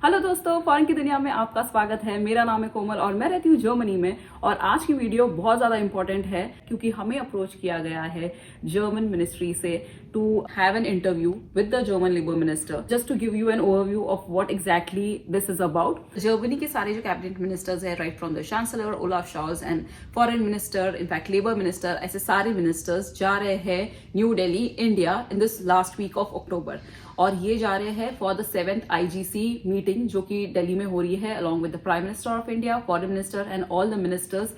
Hello दोस्तों, foreign की दुनिया में आपका स्वागत है। मेरा नाम है कोमल और मैं रहती हूँ जर्मनी में। और आज की वीडियो बहुत ज़्यादा इंपॉर्टेंट है क्योंकि हमें अप्रोच किया गया है जर्मन मिनिस्ट्री से to have an interview with the German labour minister, just to give you an overview of what exactly this is about. Germany के सारे जो कैबिनेट मिनिस्टर्स है, right from the chancellor Olaf Scholz and foreign minister, in fact labour minister, ऐसे सारे ministers जा रहे हैं New Delhi, India in this last week of October. और ये जा रहे हैं for the 7th IGC meeting जो कि दिल्ली में हो रही है along with the prime minister of India, foreign minister and all the ministers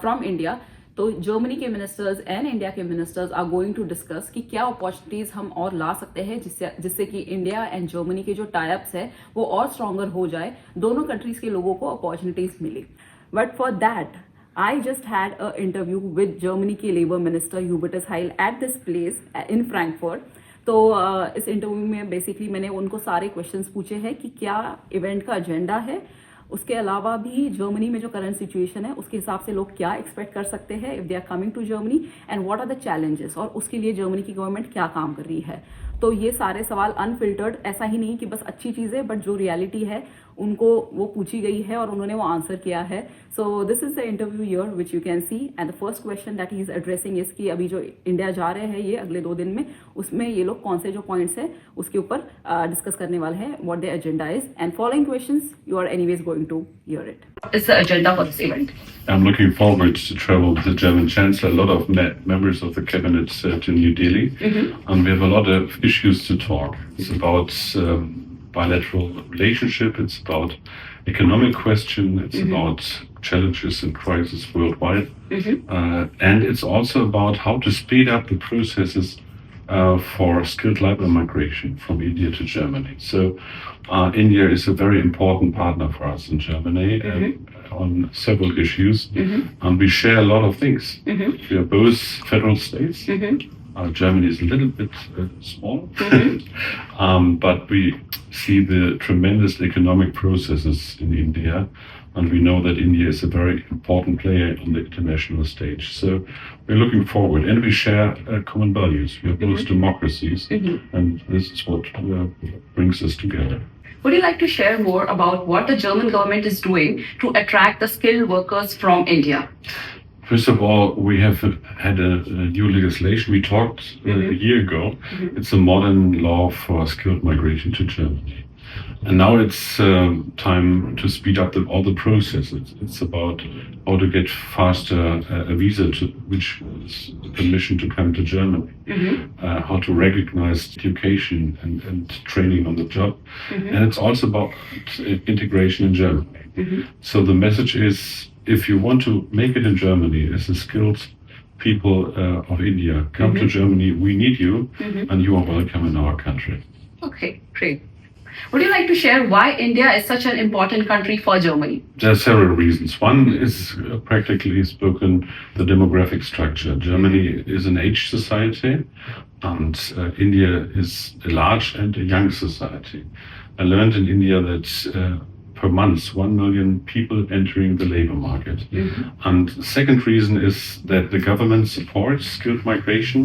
from India. तो जर्मनी के मिनिस्टर्स एंड इंडिया के ministers are going to discuss कि क्या अपॉर्चुनिटीज हम और ला सकते हैं जिससे कि इंडिया एंड जर्मनी के जो टाइप्स है वो और स्ट्रॉन्गर हो जाए, दोनों कंट्रीज के लोगों को अपॉर्चुनिटीज मिले। But for that I just had an interview with Germany के labour minister Hubertus Heil at this place in Frankfurt। तो इस इंटरव्यू में बेसिकली मैंने उनको सारे क्वेश्चंस पूछे हैं कि क्या इवेंट का एजेंडा है, उसके अलावा भी जर्मनी में जो करंट सिचुएशन है उसके हिसाब से लोग क्या एक्सपेक्ट कर सकते हैं if they are coming to Germany, and what are the challenges, और उसके लिए जर्मनी की गवर्नमेंट क्या काम कर रही है। तो ये सारे सवाल अनफिल्टर्ड, ऐसा ही नहीं कि बस अच्छी चीज़ें, बट जो रियलिटी है उनको वो पूछी गई है और उन्होंने वो आंसर किया है। So this is the interview here which you can see, and the first question that he is addressing is कि अभी जो इंडिया जा रहे हैं ये अगले 2 दिन में, उसमें ये लोग कौन से जो पॉइंट्स है उसके ऊपर डिस्कस करने वाले हैं, what the agenda is, and following questions you are anyways going to hear it. What is the agenda for this event? I'm looking forward to travel with the German Chancellor, a lot of members of the cabinet to New Delhi, and we have a lot of issues to talk. It's about bilateral relationship, it's about economic question, it's about challenges and crises worldwide, and it's also about how to speed up the processes for skilled labor migration from India to Germany. So India is a very important partner for us in Germany on several issues, and we share a lot of things. We are both federal states. Germany is a little bit small, but we see the tremendous economic processes in India, and we know that India is a very important player on the international stage. So we're looking forward, and we share common values. We are both democracies, and this is what brings us together. Would you like to share more about what the German government is doing to attract the skilled workers from India? First of all, we have had a new legislation. We talked a year ago. It's a modern law for skilled migration to Germany. And now it's time to speed up all the processes. It's about how to get faster a visa which is permission to come to Germany, how to recognize education and training on the job. And it's also about integration in Germany. So the message is, if you want to make it in Germany as a skilled people of India, come to Germany, we need you, and you are welcome in our country. Okay, great. Would you like to share why India is such an important country for Germany? There are several reasons. One is practically spoken the demographic structure. Germany is an aged society, and India is a large and a young society. I learned in India that per month 1 million people entering the labor market. And the second reason is that the government supports skilled migration,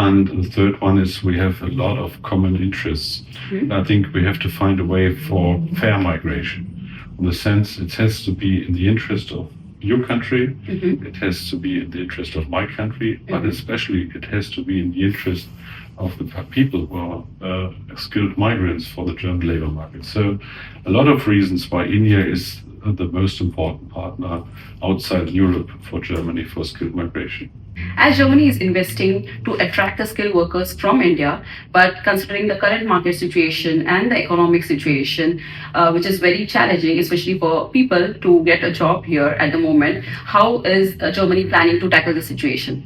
and the third one is we have a lot of common interests. I think we have to find a way for fair migration, in the sense it has to be in the interest of your country, it has to be in the interest of my country, but especially it has to be in the interest of the people who are skilled migrants for the German labor market. So a lot of reasons why India is the most important partner outside Europe for Germany for skilled migration. As Germany is investing to attract the skilled workers from India, but considering the current market situation and the economic situation, which is very challenging, especially for people to get a job here at the moment, how is Germany planning to tackle the situation?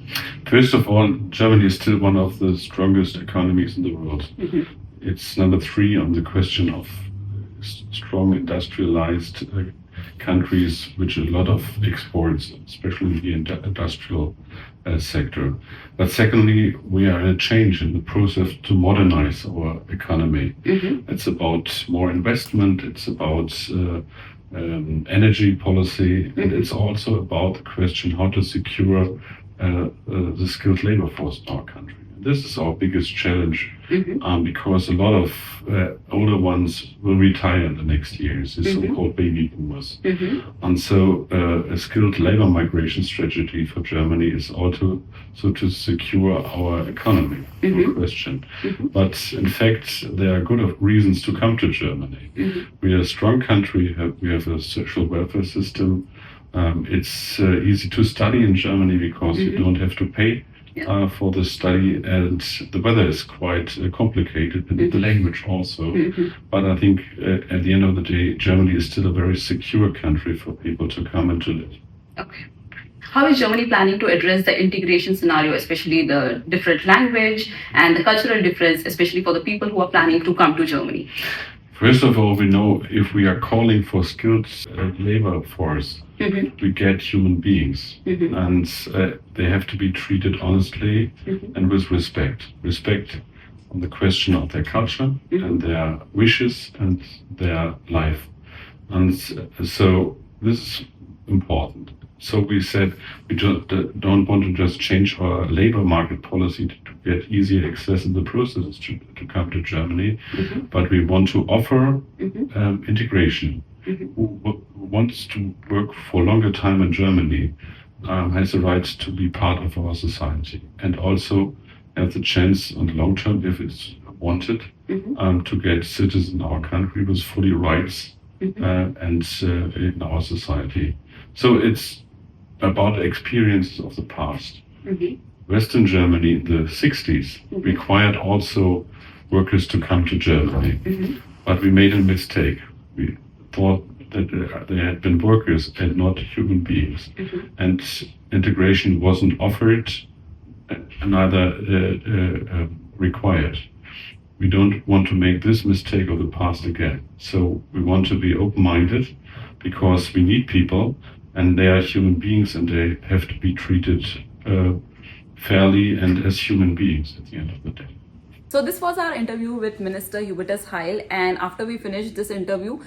First of all, Germany is still one of the strongest economies in the world. It's number 3 on the question of strong industrialized countries, which a lot of exports, especially the industrial sector. But secondly, we are in a change in the process to modernize our economy. It's about more investment, it's about energy policy, and it's also about the question how to secure the skilled labor force in our country. this is our biggest challenge, because a lot of older ones will retire in the next years, the so-called baby boomers. And so a skilled labor migration strategy for Germany is also to secure our economy, no question. But in fact, there are good reasons to come to Germany. We are a strong country, we have a social welfare system. It's easy to study in Germany because you don't have to pay for the study, and the weather is quite complicated, and the language also. But I think at the end of the day, Germany is still a very secure country for people to come and to live. Okay. How is Germany planning to address the integration scenario, especially the different language and the cultural difference, especially for the people who are planning to come to Germany? First of all, we know if we are calling for skilled labor force, we get human beings, and they have to be treated honestly and with respect. Respect on the question of their culture and their wishes and their life. And so this is important. So we said we don't want to just change our labor market policy to get easier access in the processes to come to Germany, but we want to offer integration. Who wants to work for a longer time in Germany has the right to be part of our society, and also have the chance on the long term, if it's wanted, to get citizen in our country with fully rights and in our society. So it's about the experiences of the past. Western Germany in the 60s required also workers to come to Germany, but we made a mistake. We thought that they had been workers and not human beings, and integration wasn't offered, neither required. We don't want to make this mistake of the past again. So we want to be open-minded, because we need people, and they are human beings, and they have to be treated fairly and as human beings at the end of the day. So this was our interview with Minister Hubertus Heil, and after we finished this interview,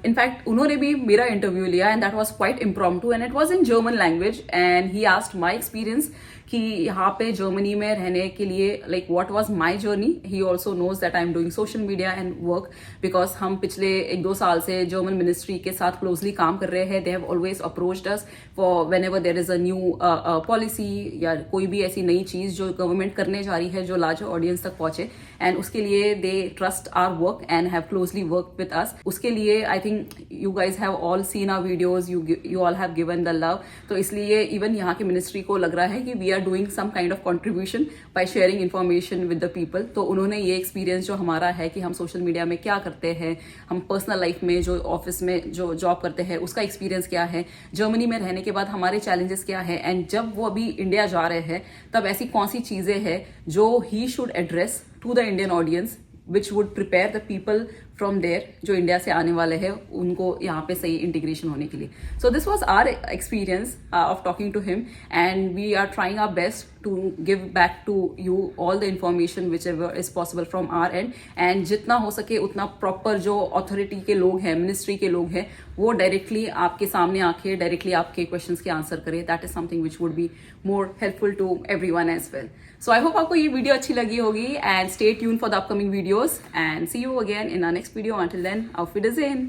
in fact, उन्होंने भी मेरा interview लिया, and that was quite impromptu, and it was in German language, and he asked my experience कि यहाँ पे Germany में रहने के लिए like what was my journey. He also knows that I am doing social media and work because हम पिछले 1-2 साल से जर्मन मिनिस्ट्री के साथ क्लोजली काम कर रहे हैं. They have always approached us for whenever there is a new policy या कोई भी ऐसी नई चीज़ जो गवर्नमेंट करने जा रही है जो लार्जर ऑडियंस तक पहुंचे, एंड उसके लिए they trust our work and have closely work with us. उसके लिए I think you guys have all seen our videos, you all have given the love. तो इसलिए इवन यहाँ की मिनिस्ट्री को लग रहा है कि we are doing some kind of contribution by sharing information with the people. तो उन्होंने ये एक्सपीरियंस जो हमारा है कि हम सोशल मीडिया में क्या करते हैं, हम पर्सनल लाइफ में जो ऑफिस में जो जॉब करते हैं उसका एक्सपीरियंस क्या है, जर्मनी में रहने के बाद हमारे चैलेंजेस क्या है, एंड जब वो अभी इंडिया जा रहे हैं तब ऐसी कौन सी चीज़ें हैं जो he should address to the Indian audience which would prepare the people from there जो इंडिया से आने वाले हैं उनको यहाँ पे सही इंटीग्रेशन होने के लिए. So this was our experience of talking to him, and we are trying our best to give back to you all the information which ever is possible from our end. And जितना हो सके उतना proper जो authority के लोग हैं, ministry के लोग हैं, वो डायरेक्टली आपके सामने आके डायरेक्टली आपके क्वेश्चंस के आंसर करें. That is something which would be more helpful to everyone as well. So I hope आपको ये वीडियो अच्छी लगी होगी, and stay tune for the upcoming videos, and see you again in our next video. Until then, auf Wiedersehen.